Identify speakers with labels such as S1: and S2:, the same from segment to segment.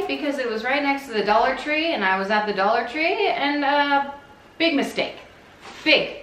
S1: because it was right next to the Dollar Tree, and I was at the Dollar Tree, and big mistake. Big,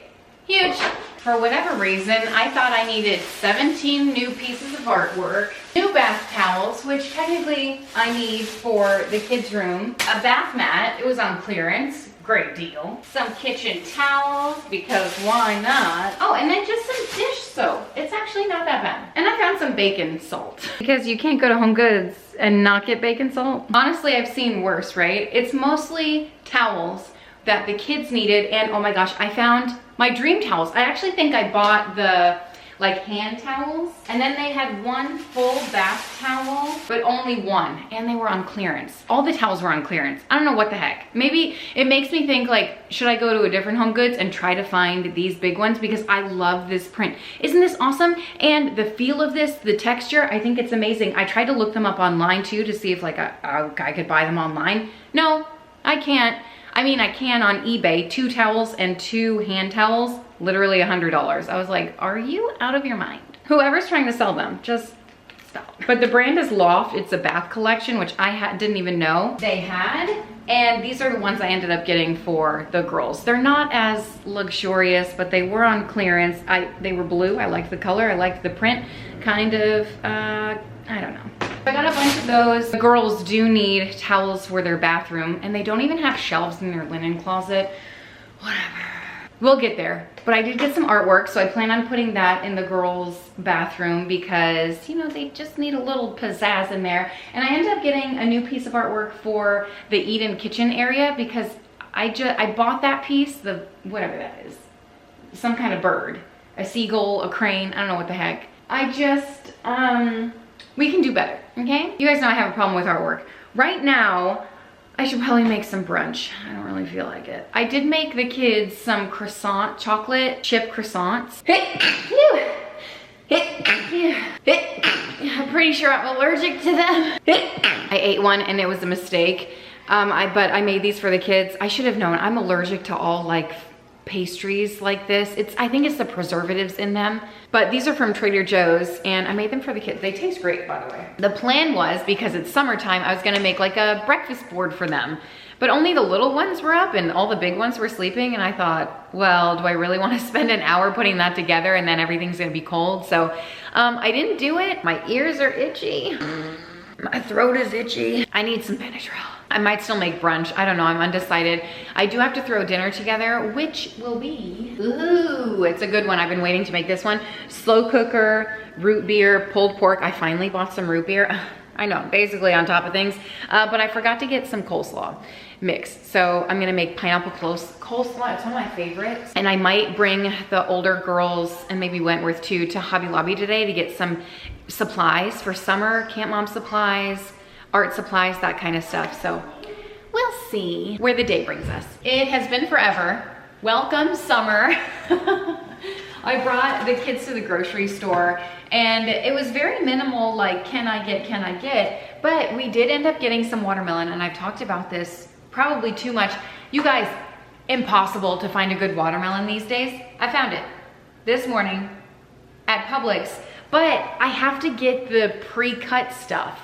S1: huge. For whatever reason, I thought I needed 17 new pieces of artwork, new bath towels, which technically I need for the kids' room, a bath mat, it was on clearance, great deal, some kitchen towels, because why not? Oh, and then just some dish soap. It's actually not that bad. And I found some bacon salt, because you can't go to Home Goods and not get bacon salt. Honestly, I've seen worse, right? It's mostly towels that the kids needed, and oh my gosh, I found my dream towels. I actually think I bought the like hand towels, and then they had one full bath towel, but only one, and they were on clearance. All the towels were on clearance. I don't know what the heck. Maybe it makes me think like, should I go to a different Home Goods and try to find these big ones, because I love this print. Isn't this awesome? And the feel of this, the texture, I think it's amazing. I tried to look them up online too to see if like I could buy them online. No, I can't. I mean, I can on eBay, 2 towels and 2 hand towels, literally $100. I was like, are you out of your mind? Whoever's trying to sell them, just stop. But the brand is Loft. It's a bath collection, which I didn't even know they had. And these are the ones I ended up getting for the girls. They're not as luxurious, but they were on clearance. They were blue. I liked the color. I liked the print. Kind of, I don't know. I got a bunch of those. The girls do need towels for their bathroom, and they don't even have shelves in their linen closet. Whatever. We'll get there. But I did get some artwork, so I plan on putting that in the girls' bathroom because, you know, they just need a little pizzazz in there. And I ended up getting a new piece of artwork for the Eden kitchen area because I bought that piece, whatever that is. Some kind of bird. A seagull, a crane, I don't know what the heck. We can do better, okay? You guys know I have a problem with artwork. Right now, I should probably make some brunch. I don't really feel like it. I did make the kids some chocolate chip croissants. I'm pretty sure I'm allergic to them. I ate one and it was a mistake. But I made these for the kids. I should have known. I'm allergic to all like pastries like this. I think it's the preservatives in them, but these are from Trader Joe's and I made them for the kids. They taste great, by the way. The plan was, because it's summertime, I was gonna make like a breakfast board for them, but only the little ones were up and all the big ones were sleeping, and I thought, well, do I really want to spend an hour putting that together and then everything's gonna be cold? So I didn't do it. My ears are itchy. My throat is itchy. I need some Benadryl. I might still make brunch. I don't know, I'm undecided. I do have to throw dinner together, which will be, ooh, it's a good one. I've been waiting to make this one. Slow cooker, root beer, pulled pork. I finally bought some root beer. I know, basically on top of things. But I forgot to get some coleslaw mix. So I'm gonna make pineapple coleslaw. It's one of my favorites. And I might bring the older girls and maybe Wentworth too to Hobby Lobby today to get some supplies for summer, Camp Mom supplies, art supplies, that kind of stuff. So we'll see where the day brings us. It has been forever. Welcome summer. I brought the kids to the grocery store and it was very minimal, like can I get, but we did end up getting some watermelon, and I've talked about this probably too much. You guys, impossible to find a good watermelon these days. I found it this morning at Publix, but I have to get the pre-cut stuff.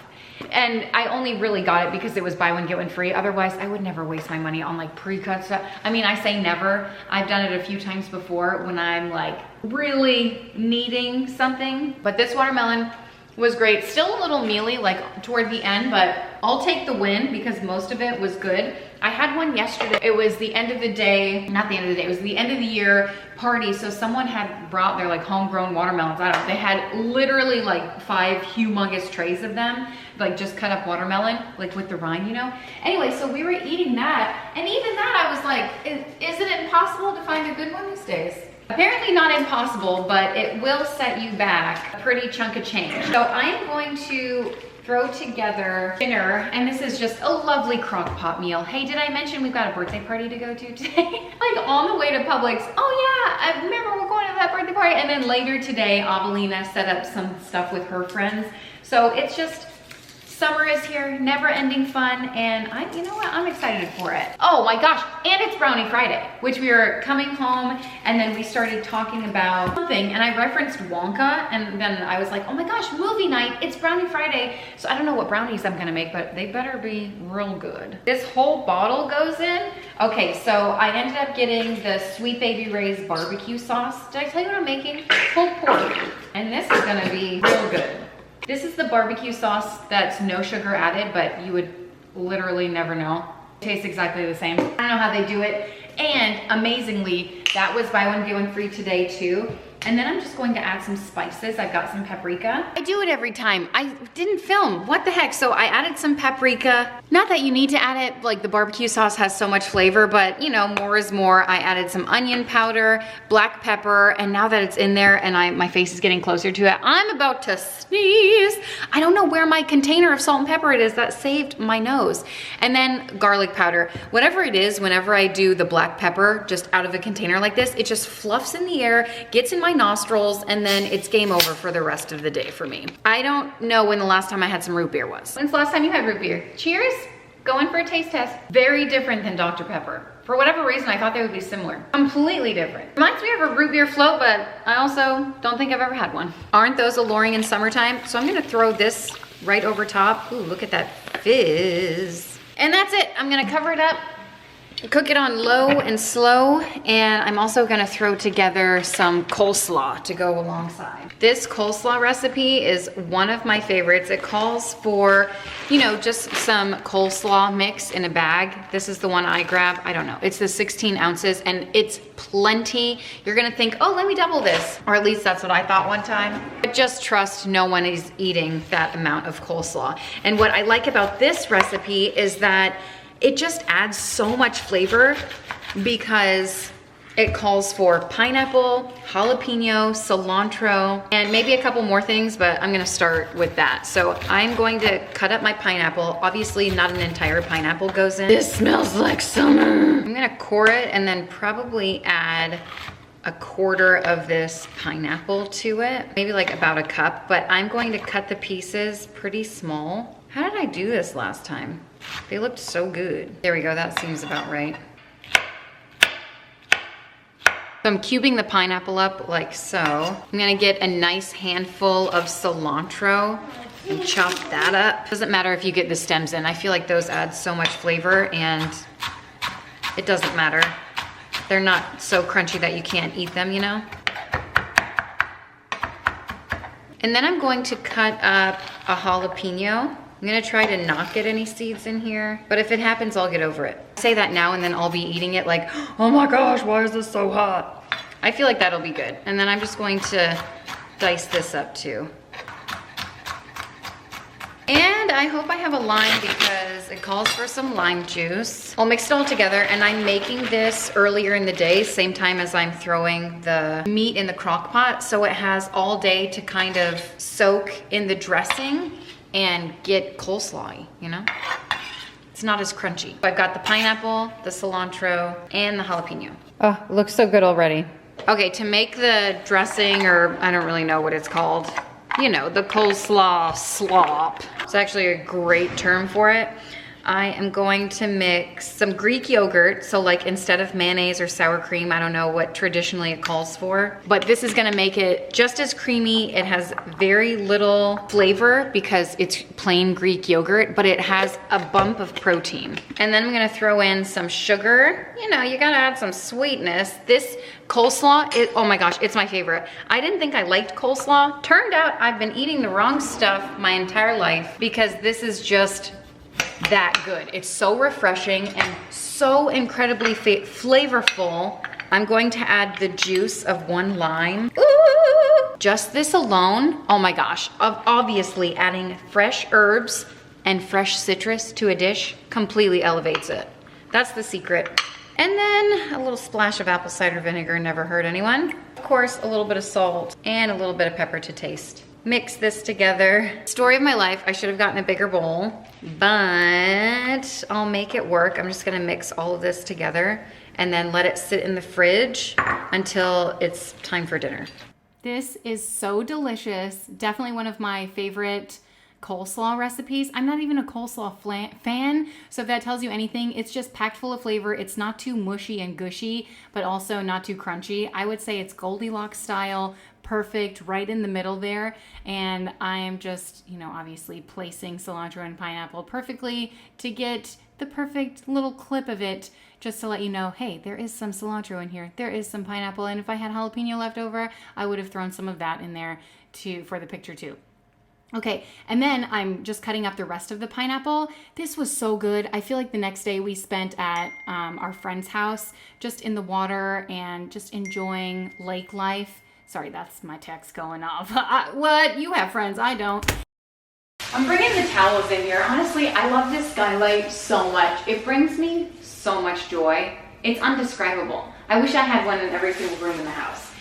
S1: And I only really got it because it was buy one, get one free. Otherwise, I would never waste my money on like pre-cut stuff. I mean, I say never. I've done it a few times before when I'm like really needing something. But this watermelon was great. Still a little mealy like toward the end, but I'll take the win because most of it was good. I had one yesterday. It was the end of the day, not the end of the day, it was the end of the year party. So someone had brought their like homegrown watermelons. I don't know, they had literally like 5 humongous trays of them, like just cut up watermelon, like with the rind, you know? Anyway, so we were eating that, and even that I was like, is it impossible to find a good one these days? Apparently not impossible, but it will set you back a pretty chunk of change. So I'm going to throw together dinner, and this is just a lovely crock pot meal. Hey, did I mention we've got a birthday party to go to today? Like on the way to Publix, oh yeah, I remember we're going to that birthday party. And then later today, Avelina set up some stuff with her friends. So it's just Summer is here, never ending fun, and you know what, I'm excited for it. Oh my gosh, and it's Brownie Friday, which we were coming home and then we started talking about something and I referenced Wonka and then I was like, oh my gosh, movie night, it's Brownie Friday. So I don't know what brownies I'm gonna make, but they better be real good. This whole bottle goes in. Okay, so I ended up getting the Sweet Baby Ray's barbecue sauce. Did I tell you what I'm making? Pulled pork. And this is gonna be real good. This is the barbecue sauce that's no sugar added, but you would literally never know. It tastes exactly the same. I don't know how they do it. And amazingly, that was buy one, get one free today too. And then I'm just going to add some spices. I've got some paprika. I do it every time. I didn't film, what the heck? So I added some paprika. Not that you need to add it, like the barbecue sauce has so much flavor, but you know, more is more. I added some onion powder, black pepper, and now that it's in there and my face is getting closer to it, I'm about to sneeze. I don't know where my container of salt and pepper it is. That saved my nose. And then garlic powder. Whatever it is, whenever I do the black pepper just out of a container like this, it just fluffs in the air, gets in my nostrils, and then it's game over for the rest of the day for me. I don't know when the last time I had some root beer was. When's the last time you had root beer? Cheers. Going for a taste test. Very different than Dr. Pepper. For whatever reason, I thought they would be similar. Completely different. Reminds me of a root beer float, but I also don't think I've ever had one. Aren't those alluring in summertime? So I'm gonna throw this right over top. Ooh, look at that fizz. And that's it. I'm gonna cover it up, cook it on low and slow, and I'm also gonna throw together some coleslaw to go alongside. This coleslaw recipe is one of my favorites. It calls for, you know, just some coleslaw mix in a bag. This is the one I grab. I don't know. It's the 16 ounces and it's plenty. You're gonna think, oh, let me double this. Or at least that's what I thought one time. But just trust no one is eating that amount of coleslaw. And what I like about this recipe is that it just adds so much flavor because it calls for pineapple, jalapeno, cilantro, and maybe a couple more things, but I'm gonna start with that. So I'm going to cut up my pineapple. Obviously not an entire pineapple goes in. This smells like summer. I'm gonna core it and then probably add a quarter of this pineapple to it, maybe like about a cup, but I'm going to cut the pieces pretty small. How did I do this last time? They looked so good. There we go, that seems about right. So I'm cubing the pineapple up like so. I'm gonna get a nice handful of cilantro and chop that up. Doesn't matter if you get the stems in. I feel like those add so much flavor and it doesn't matter. They're not so crunchy that you can't eat them, you know? And then I'm going to cut up a jalapeno. I'm gonna try to not get any seeds in here, but if it happens, I'll get over it. I say that now and then I'll be eating it like, oh my gosh, why is this so hot? I feel like that'll be good. And then I'm just going to dice this up too. And I hope I have a lime because it calls for some lime juice. I'll mix it all together and I'm making this earlier in the day, same time as I'm throwing the meat in the crock pot. So it has all day to kind of soak in the dressing and get coleslaw, you know? It's not as crunchy. I've got the pineapple, the cilantro, and the jalapeno. Oh, it looks so good already. Okay, to make the dressing, or I don't really know what it's called, you know, the coleslaw slop. It's actually a great term for it. I am going to mix some Greek yogurt. So like instead of mayonnaise or sour cream, I don't know what traditionally it calls for, but this is gonna make it just as creamy. It has very little flavor because it's plain Greek yogurt, but it has a bump of protein. And then I'm gonna throw in some sugar. You know, you gotta add some sweetness. This coleslaw, oh my gosh, it's my favorite. I didn't think I liked coleslaw. Turned out I've been eating the wrong stuff my entire life because this is just that good. It's so refreshing and so incredibly flavorful. I'm going to add the juice of one lime. Ooh. Just this alone, oh my gosh, obviously adding fresh herbs and fresh citrus to a dish completely elevates it. That's the secret. And then a little splash of apple cider vinegar, never hurt anyone. Of course, a little bit of salt and a little bit of pepper to taste. Mix this together. Story of my life, I should have gotten a bigger bowl, but I'll make it work. I'm just gonna mix all of this together and then let it sit in the fridge until it's time for dinner.
S2: This is so delicious. Definitely one of my favorite coleslaw recipes. I'm not even a coleslaw fan, so if that tells you anything, it's just packed full of flavor. It's not too mushy and gushy, but also not too crunchy. I would say it's Goldilocks style, perfect, right in the middle there. And I am just, you know, obviously placing cilantro and pineapple perfectly to get the perfect little clip of it, just to let you know, hey, there is some cilantro in here, there is some pineapple, and if I had jalapeno left over, I would have thrown some of that in there too for the picture too. Okay, and then I'm just cutting up the rest of the pineapple. This was so good. I feel like the next day we spent at our friend's house, just in the water and just enjoying lake life. Sorry, that's my text going off. What? You have friends, I don't. I'm bringing the towels in here. Honestly, I love this skylight so much. It brings me so much joy. It's undescribable. I wish I had one in every single room in the house.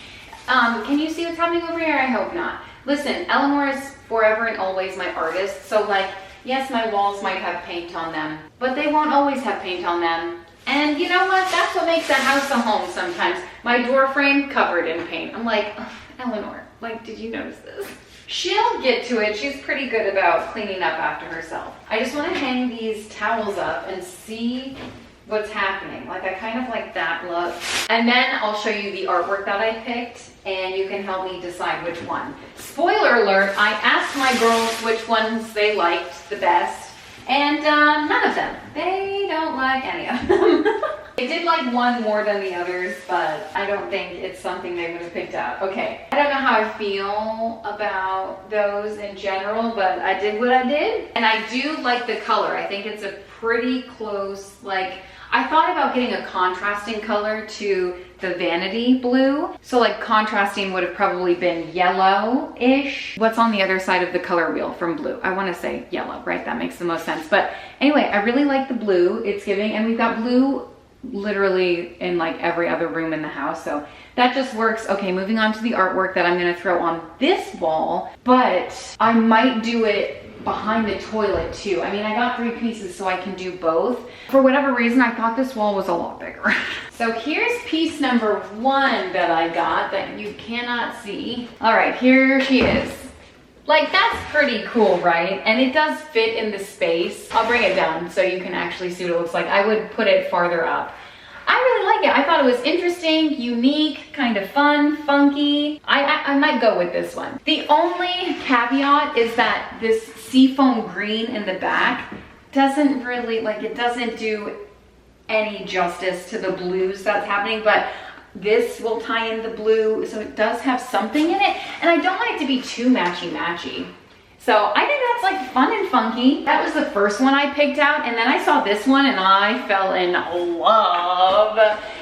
S2: Can you see what's happening over here? I hope not. Listen, Eleanor is forever and always my artist. So like, yes, my walls might have paint on them, but they won't always have paint on them. And you know what? That's what makes a house a home sometimes. My door frame covered in paint. I'm like, Eleanor, like, did you notice this? She'll get to it. She's pretty good about cleaning up after herself. I just want to hang these towels up and see what's happening. Like, I kind of like that look. And then I'll show you the artwork that I picked and you can help me decide which one. Spoiler alert, I asked my girls which ones they liked the best and none of them. They don't like any of them. They did like one more than the others, but I don't think it's something they would have picked out. Okay, I don't know how I feel about those in general, but I did what I did. And I do like the color. I think it's a pretty close, like, I thought about getting a contrasting color to the vanity blue. So like contrasting would have probably been yellow-ish. What's on the other side of the color wheel from blue? I want to say yellow, right? That makes the most sense. But anyway, I really like the blue it's giving, and we've got blue literally in like every other room in the house, so that just works. Okay, moving on to the artwork that I'm gonna throw on this wall, but I might do it behind the toilet too. I mean, I got 3 pieces so I can do both. For whatever reason, I thought this wall was a lot bigger. So here's piece number 1 that I got that you cannot see. All right, here she is. Like, that's pretty cool, right? And it does fit in the space. I'll bring it down so you can actually see what it looks like. I would put it farther up. I really like it. I thought it was interesting, unique, kind of fun, funky. I might go with this one. The only caveat is that this seafoam green in the back doesn't really, like, it doesn't do any justice to the blues that's happening, but this will tie in the blue, so it does have something in it, and I don't want it to be too matchy-matchy. So I think that's like fun and funky. That was the first one I picked out, and then I saw this one and I fell in love.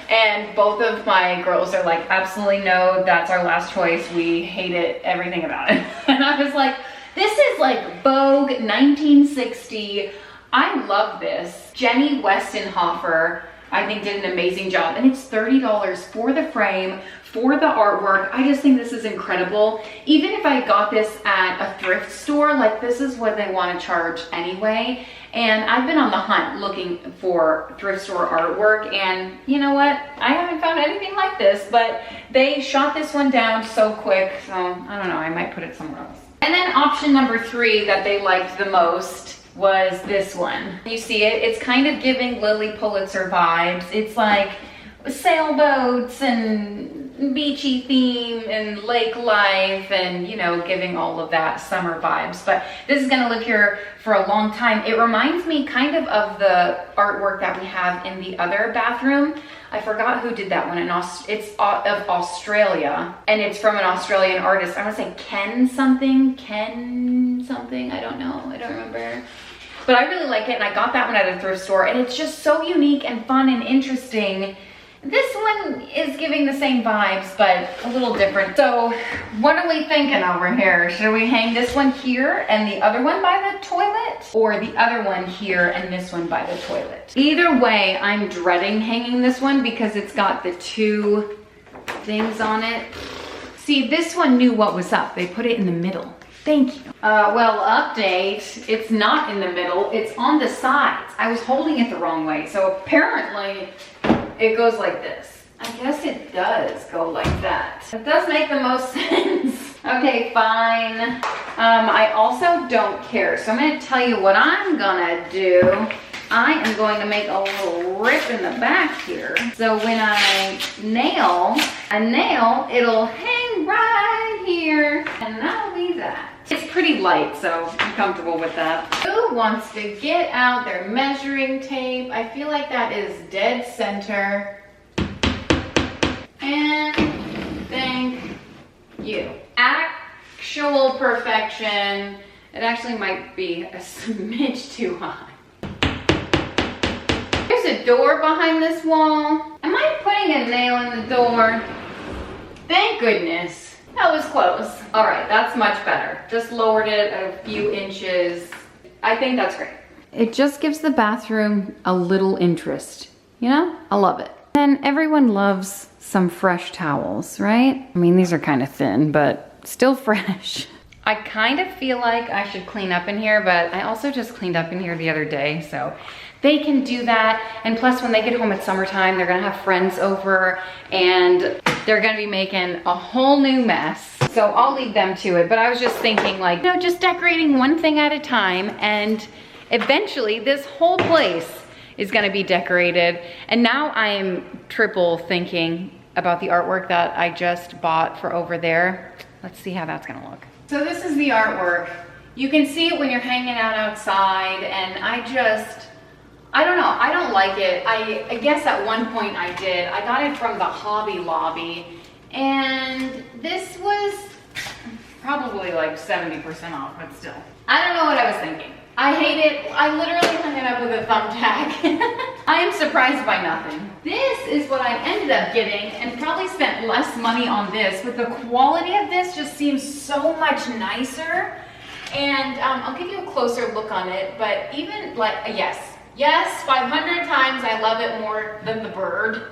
S2: And both of my girls are like, absolutely no, that's our last choice. We hate it, everything about it. And I was like, this is like Vogue 1960. I love this. Jenny Westenhofer, I think, did an amazing job, and it's $30 for the frame, for the artwork. I just think this is incredible. Even if I got this at a thrift store, like, this is what they want to charge anyway. And I've been on the hunt looking for thrift store artwork, and you know what? I haven't found anything like this, but they shot this one down so quick, so I don't know, I might put it somewhere else. And then option number 3 that they liked the most was this one. You see it? It's kind of giving Lily Pulitzer vibes. It's like sailboats and beachy theme and lake life and, you know, giving all of that summer vibes. But this is gonna live here for a long time. It reminds me kind of the artwork that we have in the other bathroom. I forgot who did that one. It's of Australia, and it's from an Australian artist. I want to say Ken something, I don't know, I don't remember. But I really like it, and I got that one at a thrift store, and it's just so unique and fun and interesting. This one is giving the same vibes, but a little different. So what are we thinking over here? Should we hang this one here and the other one by the toilet? Or the other one here and this one by the toilet? Either way, I'm dreading hanging this one because it's got the 2 things on it. See, this one knew what was up. They put it in the middle. Thank you. Well, update, it's not in the middle, it's on the sides. I was holding it the wrong way, so apparently it goes like this. I guess it does go like that. It does make the most sense. Okay, fine.
S1: I also don't care. So I'm gonna tell you what I'm gonna do. I am going to make a little rip in the back here. So when I nail a nail, it'll hang right here, and that'll be that. It's pretty light, so I'm comfortable with that. Who wants to get out their measuring tape? I feel like that is dead center. And thank you. Actual perfection. It actually might be a smidge too high. There's a door behind this wall. Am I putting a nail in the door? Thank goodness. That was close. All right, that's much better. Just lowered it a few inches. I think that's great. It just gives the bathroom a little interest. You know, I love it. And everyone loves some fresh towels, right? I mean, these are kind of thin, but still fresh. I kind of feel like I should clean up in here, but I also just cleaned up in here the other day, so they can do that. And plus, when they get home, it's summertime, they're gonna have friends over and they're gonna be making a whole new mess. So I'll leave them to it. But I was just thinking, like, you know, just decorating one thing at a time, and eventually this whole place is gonna be decorated. And now I am triple thinking about the artwork that I just bought for over there. Let's see how that's gonna look. So this is the artwork. You can see it when you're hanging out outside, and I don't know, I don't like it. I guess at one point I did. I got it from the Hobby Lobby, and this was probably like 70% off, but still. I don't know what I was thinking. I hate it. I literally hung it up with a thumbtack. I am surprised by nothing. This is what I ended up getting, and probably spent less money on this, but the quality of this just seems so much nicer. And I'll give you a closer look on it, but even like, yes, 500 times I love it more than the bird.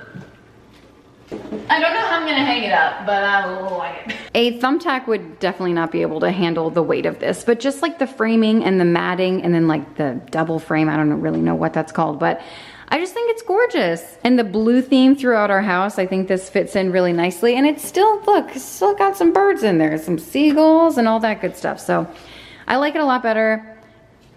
S1: I don't know how I'm gonna hang it up, but I like it. A thumbtack would definitely not be able to handle the weight of this, but just like the framing and the matting and then like the double frame, I don't really know what that's called, but I just think it's gorgeous. And the blue theme throughout our house, I think this fits in really nicely. And it's still, look, it's still got some birds in there, some seagulls and all that good stuff. So I like it a lot better.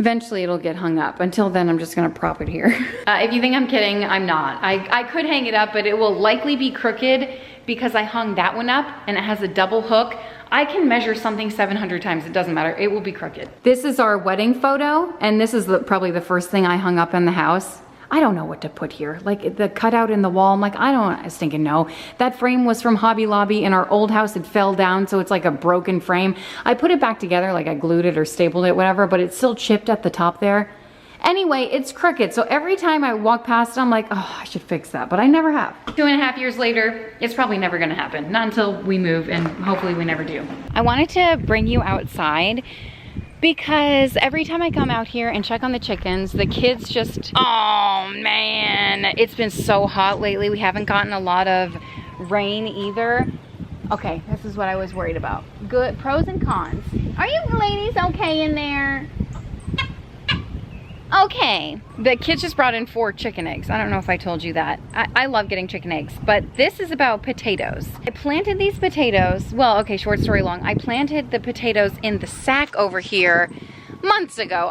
S1: Eventually it'll get hung up. Until then, I'm just gonna prop it here. If you think I'm kidding, I'm not. I could hang it up, but it will likely be crooked because I hung that one up and it has a double hook. I can measure something 700 times, it doesn't matter, it will be crooked. This is our wedding photo, and this is probably the first thing I hung up in the house. I don't know what to put here. Like the cutout in the wall, I'm like, I don't stinking know. That frame was from Hobby Lobby in our old house. It fell down, so it's like a broken frame. I put it back together, like I glued it or stapled it, whatever, but it's still chipped at the top there. Anyway, it's crooked, so every time I walk past it, I'm like, oh, I should fix that, but I never have. 2.5 years later, it's probably never gonna happen. Not until we move, and hopefully we never do. I wanted to bring you outside because every time I come out here and check on the chickens, the kids just, oh man, it's been so hot lately. We haven't gotten a lot of rain either. Okay, this is what I was worried about. Good pros and cons. Are you ladies okay in there? Okay, the kids just brought in 4 chicken eggs. I don't know if I told you that. I love getting chicken eggs, but this is about potatoes. I planted these potatoes, well, okay, short story long. I planted the potatoes in the sack over here months ago.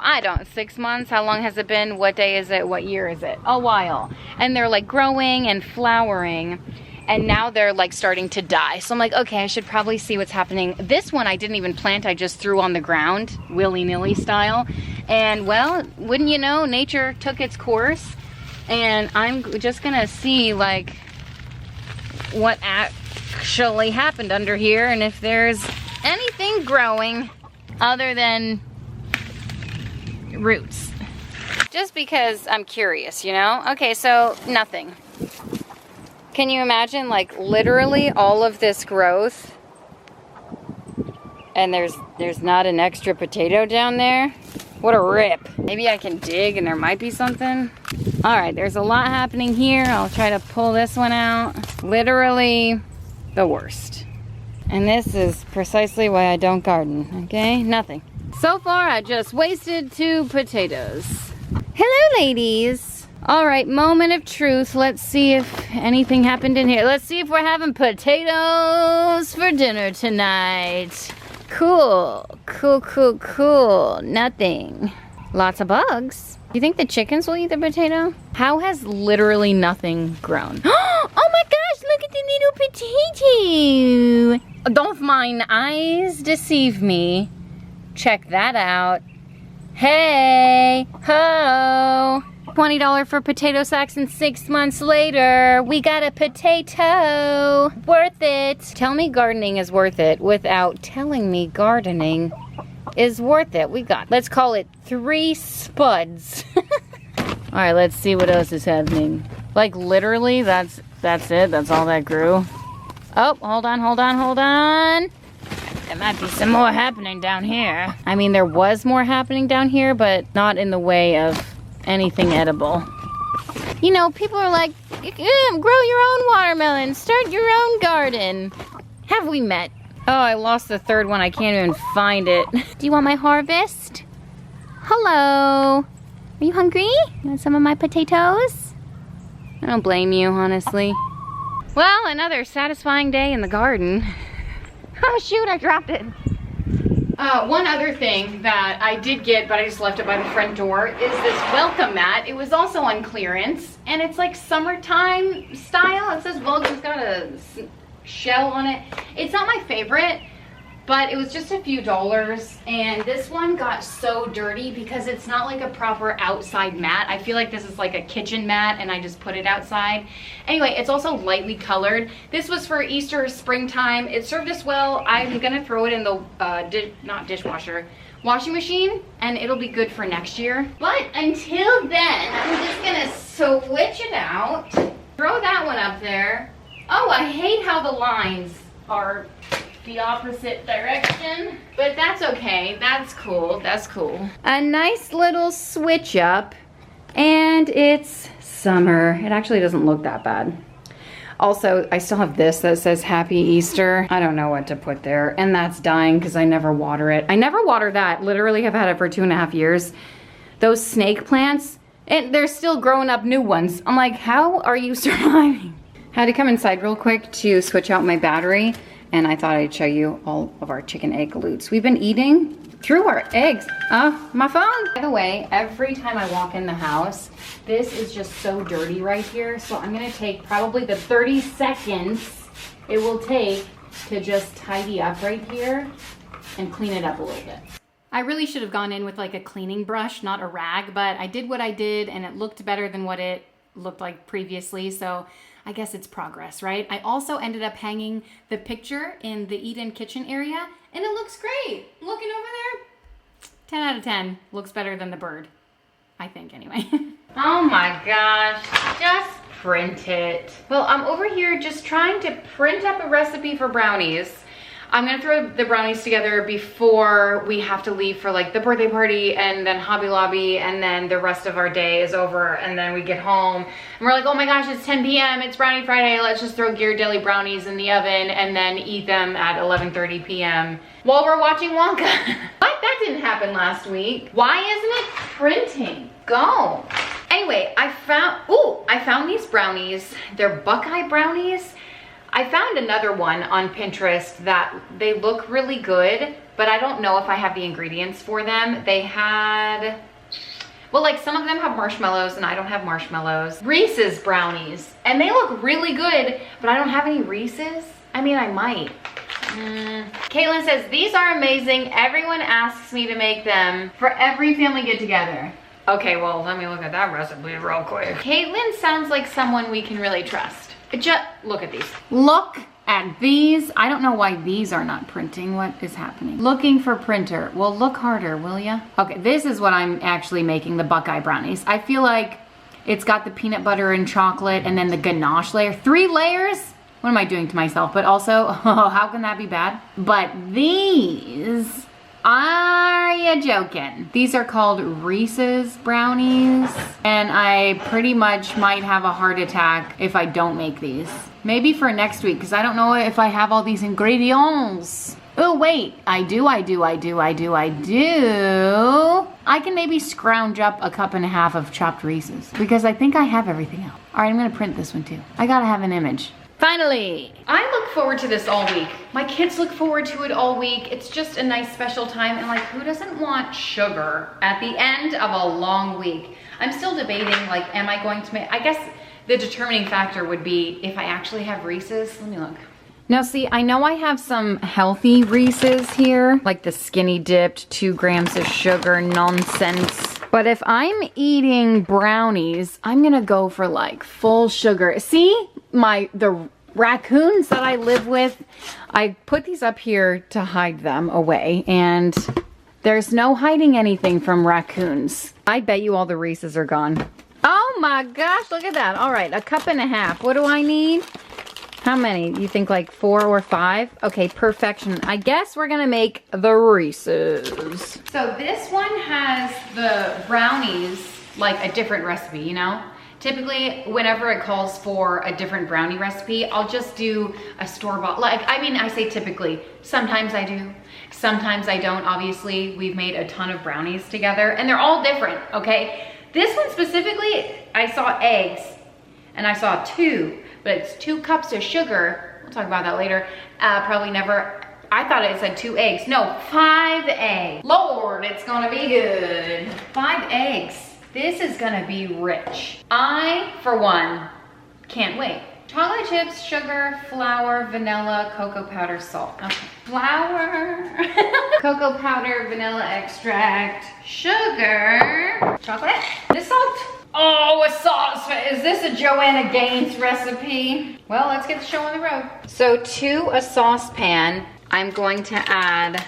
S1: 6 months, how long has it been? What day is it? What year is it? A while. And they're like growing and flowering. And now they're like starting to die. So I'm like, okay, I should probably see what's happening. This one I didn't even plant, I just threw on the ground, willy-nilly style. And well, wouldn't you know, nature took its course. And I'm just gonna see like what actually happened under here and if there's anything growing other than roots. Just because I'm curious, you know? Okay, so nothing. Can you imagine, like, literally all of this growth and there's not an extra potato down there? What a rip. Maybe I can dig and there might be something. All right, there's a lot happening here. I'll try to pull this one out. Literally the worst. And this is precisely why I don't garden, okay? Nothing. So far, I just wasted 2 potatoes. Hello, ladies. All right, moment of truth. Let's see if anything happened in here. Let's see if we're having potatoes for dinner tonight.
S2: Cool, cool, cool, cool. Nothing. Lots of bugs. Do you think the chickens will eat the potato? How has literally nothing grown? Oh my gosh, look at the little potato. Don't mine eyes deceive me. Check that out. Hey, ho. $20 for potato sacks, and 6 months later, we got a potato. Worth it. Tell me gardening is worth it without telling me gardening is worth it. Let's call it 3 spuds. All right, let's see what else is happening. Like literally, that's it. That's all that grew. Oh, hold on. There might be some more happening down here. I mean, there was more happening down here, but not in the way of anything edible. You know, people are like, grow your own watermelon, start your own garden. Have we met? Oh, I lost the third one. I can't even find it. Do you want my harvest? Hello. Are you hungry? You want some of my potatoes? I don't blame you, honestly. Well, another satisfying day in the garden. Oh shoot, I dropped it. One other thing that I did get, but I just left it by the front door, is this welcome mat. It was also on clearance, and it's like summertime style. It says welcome, it's got a shell on it. It's not my favorite, but it was just a few dollars, and this one got so dirty because it's not like a proper outside mat. I feel like this is like a kitchen mat, and I just put it outside. Anyway, it's also lightly colored. This was for Easter, springtime. It served us well. I'm gonna throw it in the washing machine, and it'll be good for next year. But until then, I'm just gonna switch it out, throw that one up there. Oh, I hate how the lines are the opposite direction, but that's okay. That's cool. That's cool. A nice little switch up, and it's summer. It actually doesn't look that bad. Also, I still have this that says Happy Easter. I don't know what to put there, and that's dying because I never water it. I never water that. Literally have had it for 2.5 years. Those snake plants, and they're still growing up new ones. I'm like, how are you surviving? Had to come inside real quick to switch out my battery, and I thought I'd show you all of our chicken egg loots. We've been eating through our eggs. Oh, my phone. By the way, every time I walk in the house, this is just so dirty right here. So I'm gonna take probably the 30 seconds it will take to just tidy up right here and clean it up a little bit. I really should have gone in with like a cleaning brush, not a rag, but I did what I did, and it looked better than what it looked like previously. So I guess it's progress, right? I also ended up hanging the picture in the eat-in kitchen area, and it looks great. Looking over there, 10 out of 10. Looks better than the bird, I think, anyway. Oh my gosh, just print it. Well, I'm over here just trying to print up a recipe for brownies. I'm gonna throw the brownies together before we have to leave for like the birthday party, and then Hobby Lobby, and then the rest of our day is over, and then we get home and we're like, oh my gosh, it's 10 p.m. It's Brownie Friday. Let's just throw Ghirardelli brownies in the oven and then eat them at 11:30 p.m. while we're watching Wonka. But that didn't happen last week. Why isn't it printing? Go. Anyway, I found these brownies. They're Buckeye brownies. I found another one on Pinterest that they look really good, but I don't know if I have the ingredients for them. They had, well, like some of them have marshmallows and I don't have marshmallows. Reese's brownies, and they look really good, but I don't have any Reese's. I mean, I might. Caitlin says, these are amazing. Everyone asks me to make them for every family get together. Okay, well, let me look at that recipe real quick. Caitlin sounds like someone we can really trust. Just look at these. Look at these. I don't know why these are not printing. What is happening? Looking for printer. Well, look harder, will ya? Okay, this is what I'm actually making, the Buckeye brownies. I feel like it's got the peanut butter and chocolate and then the ganache layer. 3 layers? What am I doing to myself? But also, oh, how can that be bad? But these, are you joking? These are called Reese's brownies, and I pretty much might have a heart attack if I don't make these. Maybe for next week, because I don't know if I have all these ingredients. Oh wait, I do. I can maybe scrounge up a 1.5 cups of chopped Reese's, because I think I have everything else. All right, I'm gonna print this one too. I gotta have an image. Finally.
S1: I look forward to this all week. My kids look forward to it all week. It's just a nice special time, and like, who doesn't want sugar at the end of a long week? I'm still debating, like, am I going to make, I guess the determining factor would be if I actually have Reese's. Let me look.
S2: Now see, I know I have some healthy Reese's here, like the skinny dipped, 2 grams of sugar nonsense. But if I'm eating brownies, I'm gonna go for like full sugar. See, the raccoons that I live with, I put these up here to hide them away, and there's no hiding anything from raccoons. I bet you all the Reese's are gone. Oh my gosh, look at that. All right, 1.5 cups. What do I need? How many? You think like 4 or 5? Okay, perfection. I guess we're gonna make the Reese's.
S1: So this one has the brownies, like a different recipe, you know? Typically, whenever it calls for a different brownie recipe, I'll just do a store-bought. Like, I mean, I say typically. Sometimes I do, sometimes I don't. Obviously, we've made a ton of brownies together, and they're all different, okay? This one specifically, I saw eggs, and I saw 2. But it's 2 cups of sugar. We'll talk about that later. Probably never, I thought it said 2 eggs. No, 5 eggs. Lord, it's gonna be good. 5 eggs. This is gonna be rich. I, for one, can't wait. Chocolate chips, sugar, flour, vanilla, cocoa powder, salt. Okay. Flour, cocoa powder, vanilla extract, sugar, chocolate, the salt. Oh, a sauce. Is this a Joanna Gaines recipe? Well, let's get the show on the road. So to a saucepan, I'm going to add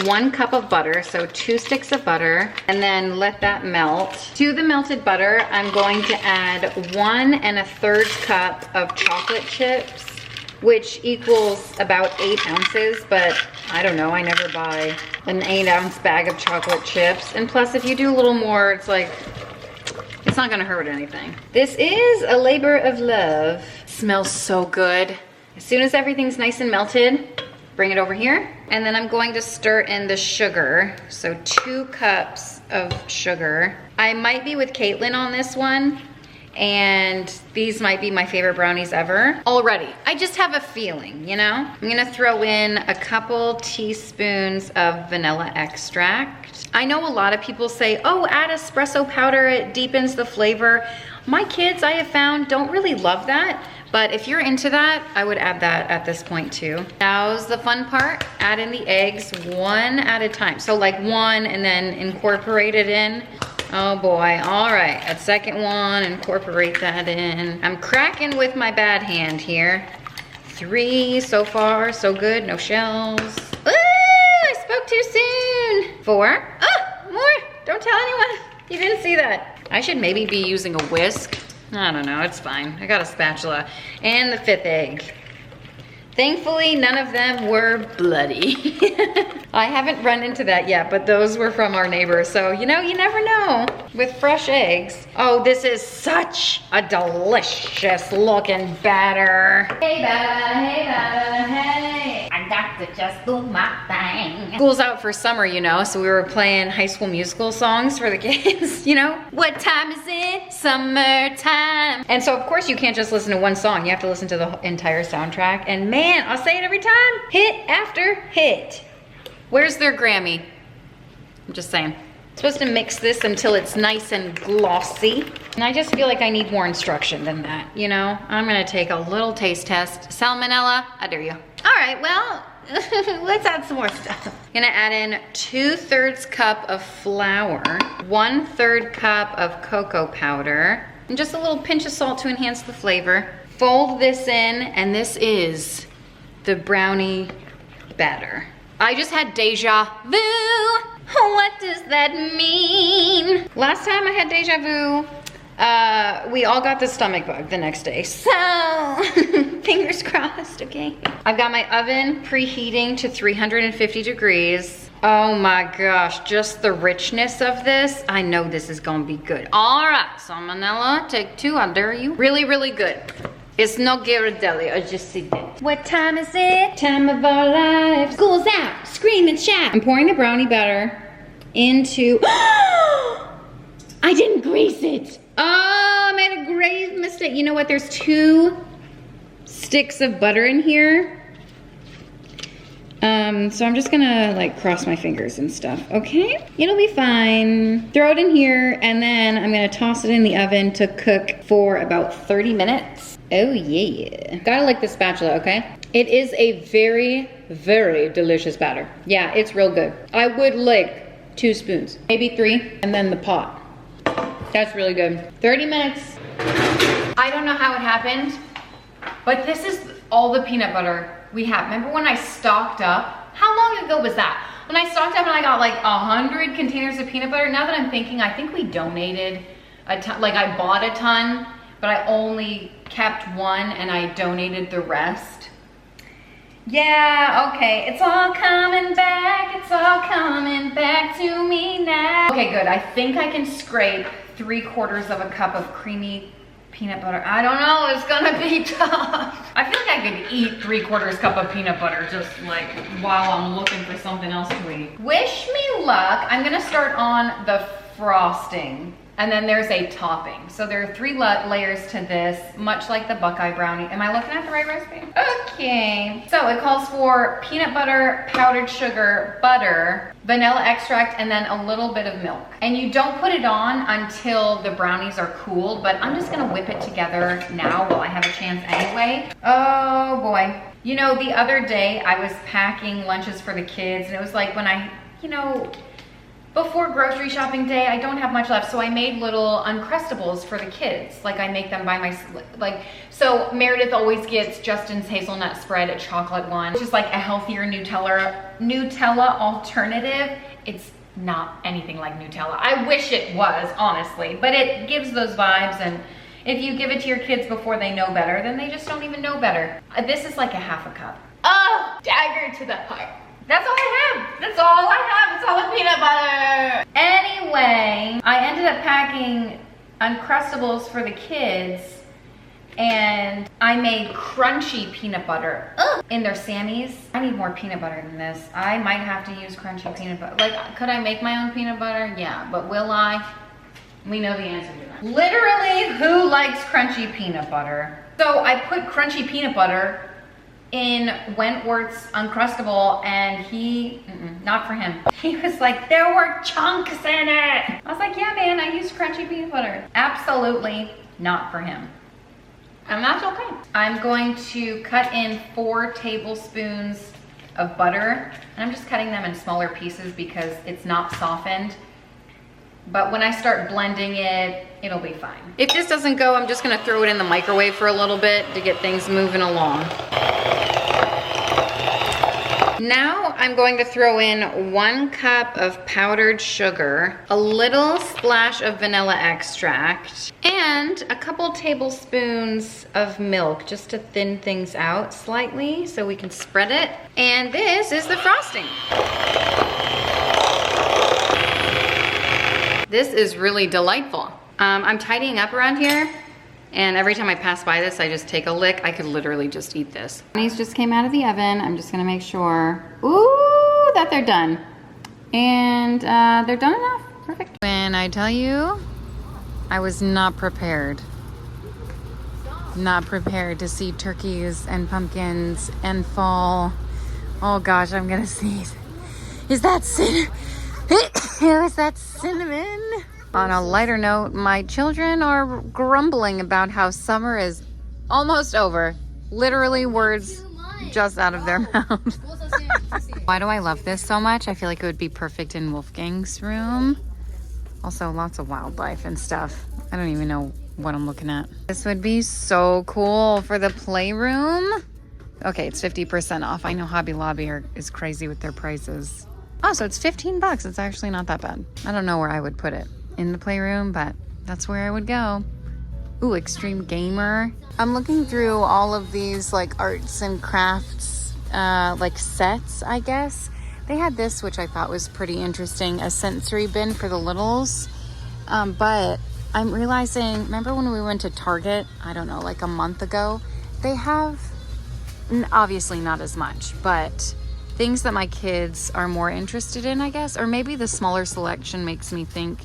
S1: 1 cup of butter, so 2 sticks of butter, and then let that melt. To the melted butter, I'm going to add 1 1/3 cup of chocolate chips, which equals about 8 ounces, but I don't know, I never buy an 8-ounce bag of chocolate chips. And plus, if you do a little more, it's like, it's not gonna hurt anything. This is a labor of love. Smells so good. As soon as everything's nice and melted, bring it over here. And then I'm going to stir in the sugar. So 2 cups of sugar. I might be with Caitlin on this one, and these might be my favorite brownies ever. Already, I just have a feeling, you know? I'm gonna throw in a couple teaspoons of vanilla extract. I know a lot of people say, oh, add espresso powder, it deepens the flavor. My kids, I have found, don't really love that, but if you're into that, I would add that at this point too. Now's the fun part, add in the eggs 1 at a time. So like 1 and then incorporate it in. Oh boy, all right, a second one, incorporate that in. I'm cracking with my bad hand here. 3 so far, so good, no shells. Ooh, I spoke too soon. 4, oh, more, don't tell anyone. You didn't see that. I should maybe be using a whisk. I don't know, it's fine. I got a spatula. And the 5th egg. Thankfully, none of them were bloody. I haven't run into that yet, but those were from our neighbors. So, you know, you never know with fresh eggs. Oh, this is such a delicious looking batter. Hey, batter, hey, batter, hey. I got to just do my thing. School's out for summer, you know, so we were playing High School Musical songs for the kids, you know? What time is it? Summertime. And so, of course, you can't just listen to one song. You have to listen to the entire soundtrack. And man, I'll say it every time, hit after hit. Where's their Grammy? I'm just saying. I'm supposed to mix this until it's nice and glossy. And I just feel like I need more instruction than that, you know? I'm gonna take a little taste test. Salmonella, I dare you. All right, well, let's add some more stuff. I'm gonna add in 2/3 cup of flour, 1/3 cup of cocoa powder, and just a little pinch of salt to enhance the flavor. Fold this in, and this is the brownie batter. I just had deja vu. What does that mean? Last time I had deja vu, we all got the stomach bug the next day. So, fingers crossed, okay? I've got my oven preheating to 350 degrees. Oh my gosh, just the richness of this. I know this is gonna be good. All right, salmonella, take 2, I dare you. Really, really good. It's no Ghirardelli, I just see that. What time is it? Time of our lives. School's out, scream and shout. I'm pouring the brownie batter into, I didn't grease it. Oh, I made a grave mistake. You know what, there's 2 sticks of butter in here. So I'm just gonna like cross my fingers and stuff, okay? It'll be fine. Throw it in here, and then I'm gonna toss it in the oven to cook for about 30 minutes. Oh yeah. Gotta lick the spatula, okay? It is a very, very delicious batter. Yeah, it's real good. I would lick 2 spoons, maybe 3, and then the pot. That's really good. 30 minutes. I don't know how it happened, but this is all the peanut butter we have. Remember when I stocked up? How long ago was that? When I stocked up and I got like 100 containers of peanut butter. Now that I'm thinking, I think we donated a ton, like I bought a ton, but I only kept 1 and I donated the rest. Yeah, okay, it's all coming back. It's all coming back to me now. Okay, good. I think I can scrape 3/4 of a cup of creamy peanut butter. I don't know, it's gonna be tough. I feel like I could eat 3/4 cup of peanut butter just like while I'm looking for something else to eat. Wish me luck. I'm gonna start on the frosting, and then there's a topping. So there are 3 layers to this, much like the Buckeye brownie. Am I looking at the right recipe? Okay. So it calls for peanut butter, powdered sugar, butter, vanilla extract, and then a little bit of milk. And you don't put it on until the brownies are cooled, but I'm just gonna whip it together now while I have a chance anyway. Oh boy. You know, the other day I was packing lunches for the kids, and it was like when I, you know, before grocery shopping day, I don't have much left, so I made little Uncrustables for the kids. Like I make them by my, so Meredith always gets Justin's hazelnut spread, a chocolate one, which is like a healthier Nutella alternative. It's not anything like Nutella. I wish it was, honestly, but it gives those vibes, and if you give it to your kids before they know better, then they just don't even know better. This is like a 1/2 cup. Oh, dagger to the heart. That's all I have. That's all I have. It's all the peanut butter. Anyway, I ended up packing Uncrustables for the kids, and I made crunchy peanut butter in their Sammys. I need more peanut butter than this. I might have to use crunchy peanut butter. Like, could I make my own peanut butter? Yeah, but will I? We know the answer to that. Literally, who likes crunchy peanut butter? So I put crunchy peanut butter in Wentworth's Uncrustable, and he, not for him. He was like, there were chunks in it. I was like, yeah, man, I used crunchy peanut butter. Absolutely not for him. And that's okay. I'm going to cut in 4 tablespoons of butter, and I'm just cutting them in smaller pieces because it's not softened. But when I start blending it, it'll be fine. If this doesn't go, I'm just gonna throw it in the microwave for a little bit to get things moving along. Now I'm going to throw in 1 cup of powdered sugar, a little splash of vanilla extract, and a couple tablespoons of milk just to thin things out slightly so we can spread it. And this is the frosting. This is really delightful. I'm tidying up around here, and every time I pass by this, I just take a lick. I could literally just eat this. These just came out of the oven. I'm just gonna make sure, ooh, that they're done. And they're done enough, perfect. When I tell you, I was not prepared. Not prepared to see turkeys and pumpkins and fall. Oh gosh, I'm gonna sneeze. Is that cinnamon? Is that cinnamon? On a lighter note, my children are grumbling about how summer is almost over. Literally words just out of their mouth. Why do I love this so much? I feel like it would be perfect in Wolfgang's room. Also, lots of wildlife and stuff. I don't even know what I'm looking at. This would be so cool for the playroom. Okay, it's 50% off. I know Hobby Lobby is crazy with their prices. Oh, so it's 15 bucks. It's actually not that bad. I don't know where I would put it in the playroom, but that's where I would go. Ooh, Extreme Gamer. I'm looking through all of these like arts and crafts, like sets, I guess. They had this, which I thought was pretty interesting, a sensory bin for the littles. But I'm realizing, remember when we went to Target, I don't know, like a month ago? They have, obviously not as much, but things that my kids are more interested in, I guess, or maybe the smaller selection makes me think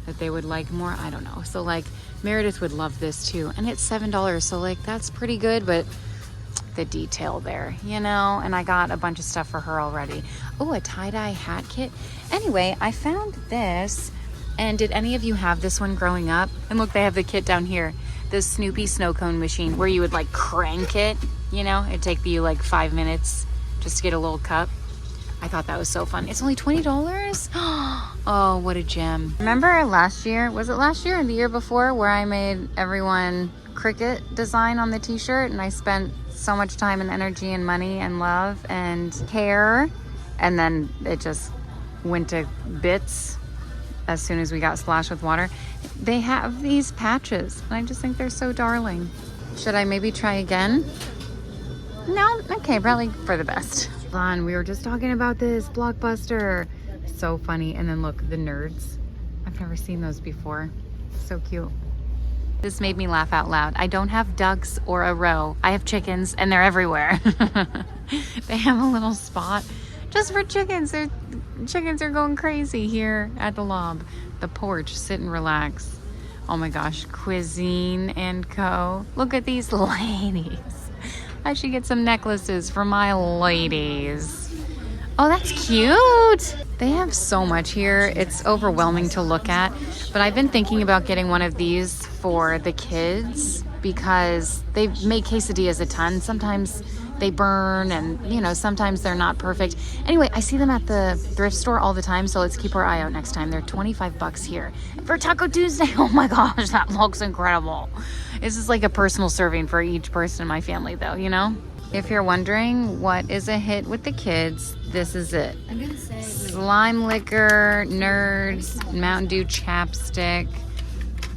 S1: that they would like more. I don't know. So like Meredith would love this too, and it's $7, so like that's pretty good, but
S2: the detail there, you know? And I got a bunch of stuff for her already. Oh, a tie-dye hat kit. Anyway, I found this. And did any of you have this one growing up? And look, they have the kit down here. The Snoopy snow cone machine where you would like crank it, you know? It'd take you like 5 minutes just to get a little cup. I thought that was so fun. It's only $20? Oh, what a gem. Remember last year, was it last year or the year before, where I made everyone cricket design on the t-shirt, and I spent so much time and energy and money and love and care, and then it just went to bits as soon as we got splashed with water. They have these patches, and I just think they're so darling. Should I maybe try again? No? Okay, probably for the best. On, we were just talking about this Blockbuster. So funny. And then look, the nerds. I've never seen those before. So cute. This made me laugh out loud. I don't have ducks or a row. I have chickens, and they're everywhere. They have a little spot just for chickens. Chickens are going crazy here at the lob. The porch, sit and relax. Oh my gosh, Cuisine and Co. Look at these ladies. I should get some necklaces for my ladies. Oh, that's cute. They have so much here. It's overwhelming to look at. But I've been thinking about getting one of these for the kids because they make quesadillas a ton. Sometimes they burn and, you know, sometimes they're not perfect. Anyway, I see them at the thrift store all the time, so let's keep our eye out next time. They're 25 bucks here. For Taco Tuesday, oh my gosh, that looks incredible. This is like a personal serving for each person in my family though, you know? If you're wondering what is a hit with the kids, this is it.
S3: I'm gonna say
S2: Slime liquor, nerds, Mountain Dew chapstick.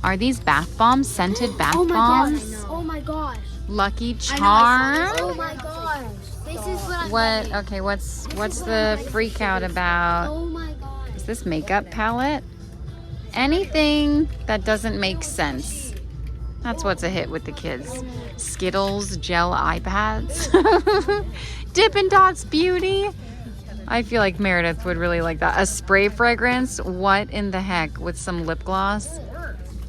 S2: Are these bath bombs? Scented bath bombs?
S3: Oh my gosh.
S2: Lucky Charms?
S3: Oh my gosh. This is what I'm
S2: What?
S3: getting.
S2: Okay, what's the freak out about?
S3: Oh my gosh.
S2: Is this makeup palette? Anything that doesn't make sense. That's what's a hit with the kids. Skittles, gel eye pads. Dippin' Dots Beauty. I feel like Meredith would really like that. A spray fragrance? What in the heck? With some lip gloss?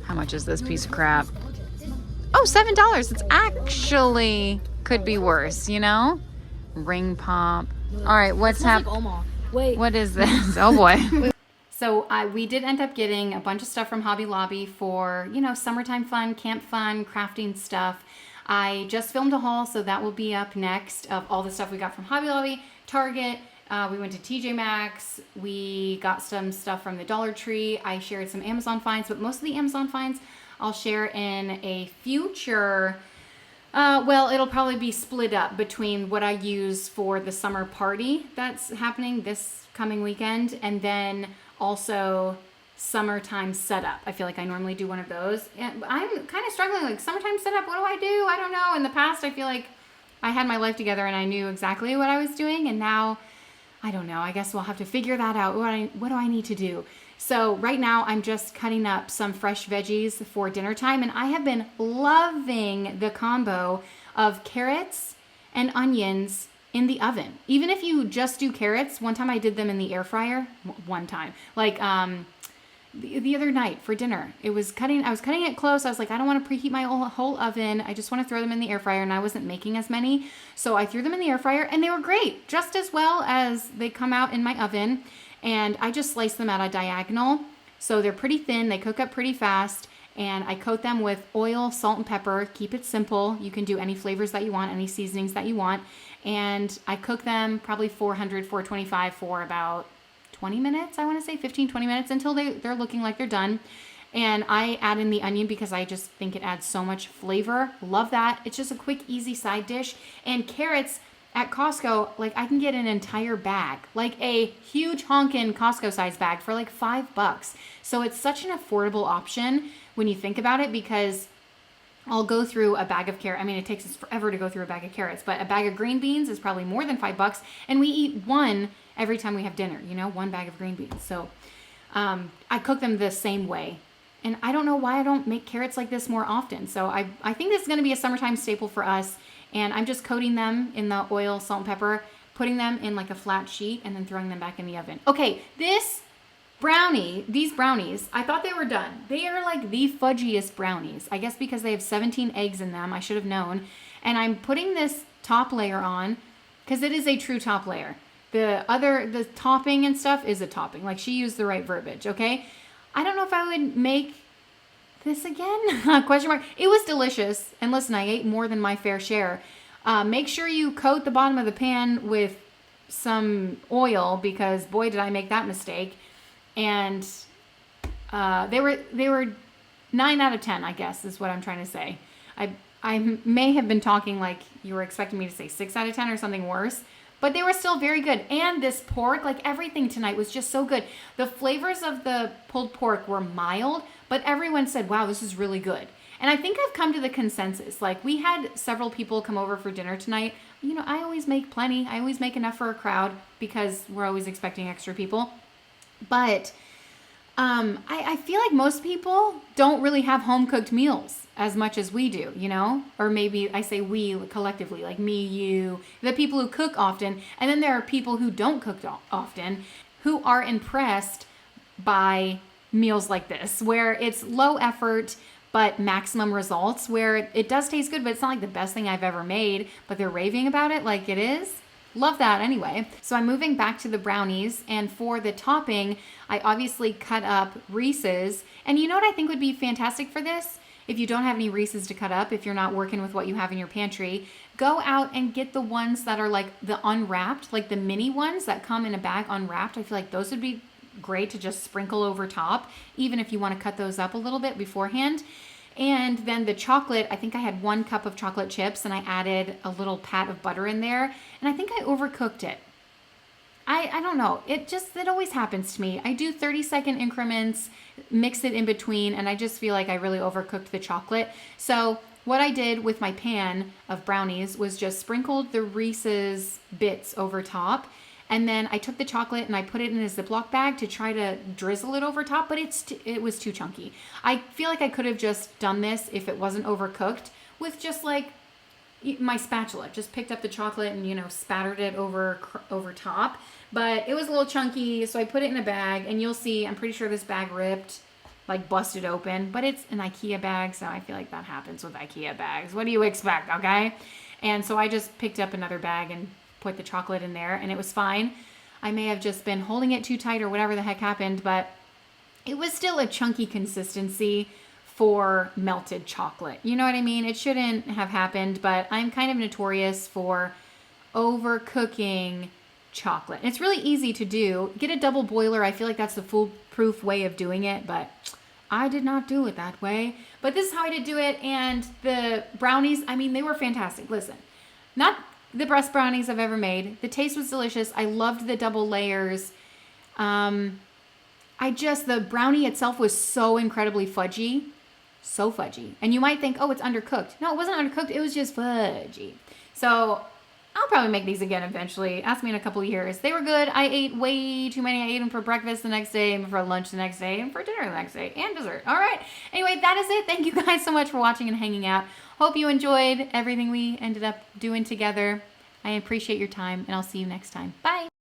S2: How much is this piece of crap? Oh, $7. It's actually could be worse, you know? Ring pop. All right, what's happening?
S3: Wait.
S2: What is this? Oh boy.
S1: So we did end up getting a bunch of stuff from Hobby Lobby for, you know, summertime fun, camp fun, crafting stuff. I just filmed a haul, so that will be up next of all the stuff we got from Hobby Lobby, Target. We went to TJ Maxx. We got some stuff from the Dollar Tree. I shared some Amazon finds, but most of the Amazon finds I'll share in a future. Well, it'll probably be split up between what I use for the summer party that's happening this coming weekend, and then also summertime setup. I feel like I normally do one of those. And I'm kind of struggling, like summertime setup, what do I do? I don't know. In the past, I feel like I had my life together and I knew exactly what I was doing, and now I don't know. I guess we'll have to figure that out. What do I need to do? So right now I'm just cutting up some fresh veggies for dinner time, and I have been loving the combo of carrots and onions in the oven. Even if you just do carrots, one time I did them in the air fryer. One time, like the other night for dinner, I was cutting it close. I was like, I don't want to preheat my whole oven. I just want to throw them in the air fryer, and I wasn't making as many. So I threw them in the air fryer, and they were great, just as well as they come out in my oven. And I just slice them at a diagonal. So they're pretty thin, they cook up pretty fast, and I coat them with oil, salt, and pepper. Keep it simple. You can do any flavors that you want, any seasonings that you want. And I cook them probably 425 for about 20 minutes, I want to say 15, 20 minutes until they're looking like they're done. And I add in the onion because I just think it adds so much flavor. Love that. It's just a quick, easy side dish. And carrots at Costco, like I can get an entire bag, like a huge honkin' Costco size bag for like $5. So it's such an affordable option when you think about it, because I'll go through a bag of carrots. I mean, it takes us forever to go through a bag of carrots, but a bag of green beans is probably more than $5, and we eat one every time we have dinner, you know, one bag of green beans. So I cook them the same way. And I don't know why I don't make carrots like this more often. So I think this is going to be a summertime staple for us. And I'm just coating them in the oil, salt, and pepper, putting them in like a flat sheet, and then throwing them back in the oven. Okay, these brownies, I thought they were done. They are like the fudgiest brownies. I guess because they have 17 eggs in them. I should have known. And I'm putting this
S2: top layer on, because it is a true top layer. The topping and stuff is a topping. Like, she used the right verbiage, okay? I don't know if I would make this again? Question mark. It was delicious. And listen, I ate more than my fair share. Make sure you coat the bottom of the pan with some oil, because boy, did I make that mistake. And they were 9 out of 10, I guess, is what I'm trying to say. I may have been talking like you were expecting me to say 6 out of 10 or something worse, but they were still very good. And this pork, like everything tonight was just so good. The flavors of the pulled pork were mild, but everyone said, wow, this is really good. And I think I've come to the consensus. Like, we had several people come over for dinner tonight. You know, I always make plenty. I always make enough for a crowd because we're always expecting extra people. But I feel like most people don't really have home-cooked meals as much as we do, you know? Or maybe I say we collectively, like me, you, the people who cook often. And then there are people who don't cook often who are impressed by meals like this, where it's low effort but maximum results, where it does taste good, but it's not like the best thing I've ever made, but they're raving about it like it is. Love that anyway. So I'm moving back to the brownies, and for the topping, I obviously cut up Reese's. And you know what I think would be fantastic for this? If you don't have any Reese's to cut up, if you're not working with what you have in your pantry, go out and get the ones that are like the unwrapped, like the mini ones that come in a bag unwrapped. I feel like those would be great to just sprinkle over top, even if you want to cut those up a little bit beforehand. And then the chocolate, I think I had 1 cup of chocolate chips, and I added a little pat of butter in there, and I think I overcooked it. I don't know. It always happens to me. I do 30-second increments, mix it in between, and I just feel like I really overcooked the chocolate. So what I did with my pan of brownies was just sprinkled the Reese's bits over top. And then I took the chocolate and I put it in a Ziploc bag to try to drizzle it over top, but it was too chunky. I feel like I could have just done this if it wasn't overcooked with just like my spatula. Just picked up the chocolate and, you know, spattered it over top. But it was a little chunky, so I put it in a bag, and you'll see, I'm pretty sure this bag ripped, like busted open, but it's an IKEA bag, so I feel like that happens with IKEA bags. What do you expect, okay? And so I just picked up another bag and put the chocolate in there, and it was fine. I may have just been holding it too tight or whatever the heck happened, but it was still a chunky consistency for melted chocolate. You know what I mean? It shouldn't have happened, but I'm kind of notorious for overcooking chocolate. And it's really easy to do. Get a double boiler. I feel like that's the foolproof way of doing it, but I did not do it that way. But this is how I did do it, and the brownies, I mean, they were fantastic. Listen, not the best brownies I've ever made. The taste was delicious. I loved the double layers. The brownie itself was so incredibly fudgy. So fudgy. And you might think, oh, it's undercooked. No, it wasn't undercooked. It was just fudgy. So I'll probably make these again eventually. Ask me in a couple of years. They were good. I ate way too many. I ate them for breakfast the next day, and for lunch the next day, and for dinner the next day, and dessert. All right. Anyway, that is it. Thank you guys so much for watching and hanging out. Hope you enjoyed everything we ended up doing together. I appreciate your time, and I'll see you next time. Bye.